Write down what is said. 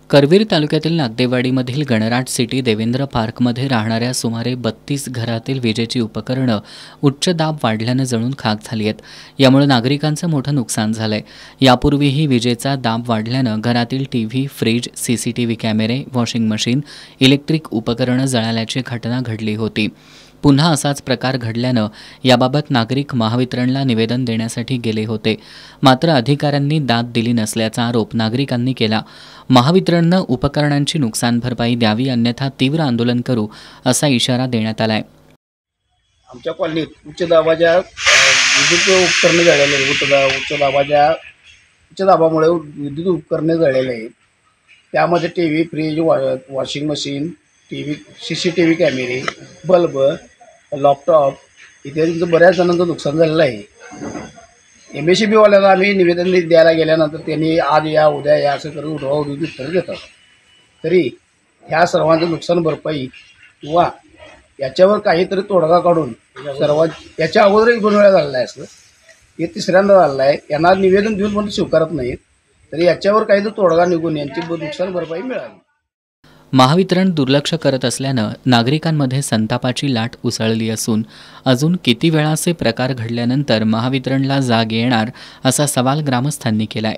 करवीर तालुक्यातील नागदेवाडीमधील गणराट सिटी देवेंद्र पार्कमध्ये राहणाऱ्या सुमारे 32 घरातील विजेची उपकरणं उच्च दाब वाढल्यानं जळून खाक झाली आहेत। यामुळे नागरिकांचं मोठं नुकसान झालंय। यापूर्वीही विजेचा दाब वाढल्यानं घरातील टीव्ही, फ्रीज, सीसीटीव्ही कॅमेरे, वॉशिंग मशीन, इलेक्ट्रिक उपकरणं जळाल्याची घटना घडली होती। पुन्हा असाच प्रकार घडल्यानं याबाबत नागरिक महावितरणला निवेदन देण्यासाठी गेले होते, मात्र अधिकाऱ्यांनी दाद दिली नसल्याचा आरोप नागरिकांनी केला। महावितरणनं उपकरणांची नुकसान भरपाई द्यावी, अन्यथा तीव्र आंदोलन करू असा इशारा देण्यात आलाय। आमच्या कॉलनीत उच्च दाबाच्या विद्युत उपकरणे जळलेले आहेत। उच्च दाबामुळे विद्युत उपकरणे जळलेले आहेत। त्यामध्ये TV, fridge, washing machine, TV, CCTV कॅमेरे, बल्ब, लॅपटॉप इत्यादींचं बऱ्याच जणांचं नुकसान झालेलं आहे। MSEB वाल्याला आम्ही निवेदन द्यायला गेल्यानंतर त्यांनी आज या उद्या या असं करून उडवाउडवीची उत्तरं देतात। तरी ह्या सर्वांचं नुकसान भरपाई किंवा याच्यावर काहीतरी तोडगा काढून याच्या अगोदर 1-2 वेळा झालेलं आहे, असं हे तिसऱ्यांदा झालेलं आहे। यांना निवेदन देऊन पण स्वीकारत नाहीत, तरी याच्यावर काहीतरी तोडगा निघून यांची नुकसान भरपाई मिळावी। महावितरण दुर्लक्ष करत असल्यानं नागरिकांमध्ये संतापाची लाट उसळली असून अजून किती वेळा असे प्रकार घडल्यानंतर महावितरणला जाग येणार असा सवाल ग्रामस्थांनी केलाय।